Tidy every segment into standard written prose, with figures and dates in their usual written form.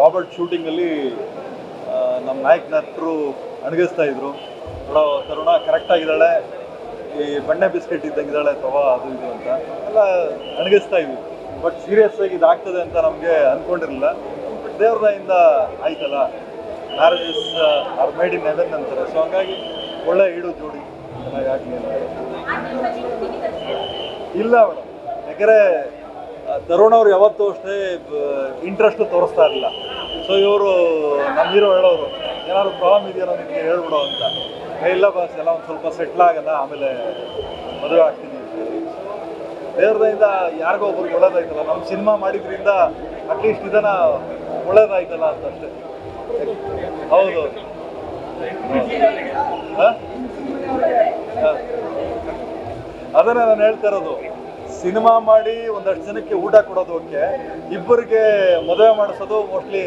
Robert ಶೂಟಿಂಗಲ್ಲಿ ನಮ್ಮ ನಾಯಕ ನಟರು ಅಣಗಿಸ್ತಾ ಇದ್ರು, ನೋಡೋ ತರುಣ ಕರೆಕ್ಟಾಗಿದ್ದಾಳೆ, ಈ ಬೆಣ್ಣೆ ಬಿಸ್ಕೆಟ್ ಇದ್ದಂಗಿದ್ದಾಳೆ ಅಥವಾ ಅದು ಇದು ಅಂತ ಎಲ್ಲ ಅಣಗಿಸ್ತಾ ಇದ್ವಿ. ಬಟ್ ಸೀರಿಯಸ್ ಆಗಿ ಇದಾಗ್ತದೆ ಅಂತ ನಮಗೆ ಅಂದ್ಕೊಂಡಿರಲಿಲ್ಲ. ಬಟ್ ದೇವ್ರ ದಯಿಂದ ಆಯ್ತಲ್ಲ, marriages are made in heaven ಅಂತಾರೆ. ಸೊ ಹಂಗಾಗಿ ಒಳ್ಳೆ ಇಡು ಜೋಡಿ ಚೆನ್ನಾಗಿ ಇಲ್ಲ ಮೇಡಮ್. ಯಾಕಂದರೆ ತರುಣ್ ಅವ್ರು ಯಾವತ್ತೂ ಅಷ್ಟೇ ಇಂಟ್ರೆಸ್ಟು ತೋರಿಸ್ತಾ ಇರಲಿಲ್ಲ. ಸೊ ಇವರು ನಮ್ಮ ಹೀರೋ ಹೇಳೋರು, ಏನಾದ್ರು ಪ್ರಾಬ್ಲಮ್ ಇದೆಯೋ ನಿಮಗೆ ಹೇಳ್ಬಿಡೋ ಅಂತ. ಇಲ್ಲ ಬಾಸ್, ಎಲ್ಲ ಒಂದು ಸ್ವಲ್ಪ ಸೆಟ್ಲ್ ಆಗಲ್ಲ, ಆಮೇಲೆ ಮದುವೆ ಆಗ್ತೀನಿ ಅಂತ ಹೇಳಿ. ದೇವ್ರದಿಂದ ಯಾರಿಗೋ ಒಬ್ರಿಗೆ ಒಳ್ಳೇದಾಯ್ತಲ್ಲ, ನಮ್ಮ ಸಿನಿಮಾ ಮಾಡಿದ್ರಿಂದ ಅಟ್ಲೀಸ್ಟ್ ಇದನ್ನ ಒಳ್ಳೇದಾಯ್ತಲ್ಲ ಅಂತ ಅಷ್ಟೇ. ಹೌದು, ಅದನ್ನೇ ನಾನು ಹೇಳ್ತಾ ಇರೋದು. ಸಿನಿಮಾ ಮಾಡಿ ಒಂದಷ್ಟು ಜನಕ್ಕೆ ಊಟ ಕೊಡೋದು ಓಕೆ, ಇಬ್ಬರಿಗೆ ಮದುವೆ ಮಾಡಿಸೋದು ಮೋಸ್ಟ್ಲಿ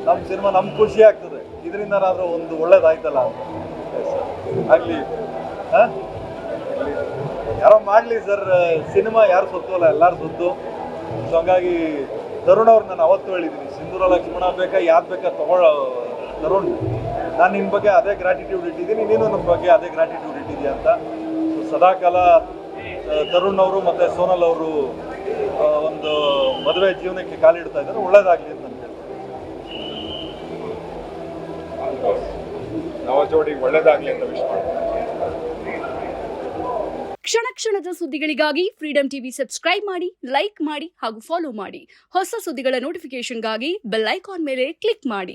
ನಮ್ಮ ಸಿನಿಮಾ ನಮ್ಗೆ ಖುಷಿ ಆಗ್ತದೆ. ಇದರಿಂದನಾದರೂ ಒಂದು ಒಳ್ಳೇದಾಯ್ತಲ್ಲ ಅಂತ. ಆಗಲಿ, ಯಾರೋ ಮಾಡಲಿ ಸರ್, ಸಿನಿಮಾ ಯಾರು ಸೊತ್ತು ಅಲ್ಲ, ಎಲ್ಲರೂ ಸೊತ್ತು. ಸೊ ಹಂಗಾಗಿ ತರುಣ್ ಅವ್ರು ನಾನು ಅವತ್ತು ಹೇಳಿದ್ದೀನಿ, ಸಿಂಧೂರ ಲಕ್ಷ್ಮಣ ಬೇಕಾ ಯಾವ್ದು ಬೇಕಾ ತಗೊಳ್ಳೋ ತರುಣ್, ನಾನು ನಿನ್ನ ಬಗ್ಗೆ ಅದೇ ಗ್ರ್ಯಾಟಿಟ್ಯೂಡ್ ಇಟ್ಟಿದ್ದೀನಿ, ನೀನು ನಮ್ಮ ಬಗ್ಗೆ ಅದೇ ಗ್ರ್ಯಾಟಿಟ್ಯೂಡ್ ಇಟ್ಟಿದ್ದೀಯ ಅಂತ. ಸೊ ಸದಾಕಾಲ ತರುಣ್ ಅವರು ಮತ್ತು ಸೋನಲ್ ಅವರು ಒಂದು ಮದುವೆ ಜೀವನಕ್ಕೆ ಕಾಲಿಡ್ತಾ ಇದ್ದಾರೆ. ಒಳ್ಳೇದಾಗಲಿ ಅಂತ ನಾನು ಹೇಳ್ತೀನಿ. ನವ ಜೋಡಿಗೆ ಒಳ್ಳೇದಾಗಲಿ ಅಂತ ವಿಶ್ ಮಾಡ್ತೀನಿ. ಕ್ಷಣ ಕ್ಷಣದ ಸುದ್ದಿಗಳಿಗಾಗಿ ಫ್ರೀಡಂ ಟಿವಿ ಸಬ್ಸ್ಕ್ರೈಬ್ ಮಾಡಿ, ಲೈಕ್ ಮಾಡಿ ಹಾಗೂ ಫಾಲೋ ಮಾಡಿ. ಹೊಸ ಸುದ್ದಿಗಳ ನೋಟಿಫಿಕೇಶನ್ಗಾಗಿ ಬೆಲ್ ಐಕಾನ್ ಮೇಲೆ ಕ್ಲಿಕ್ ಮಾಡಿ.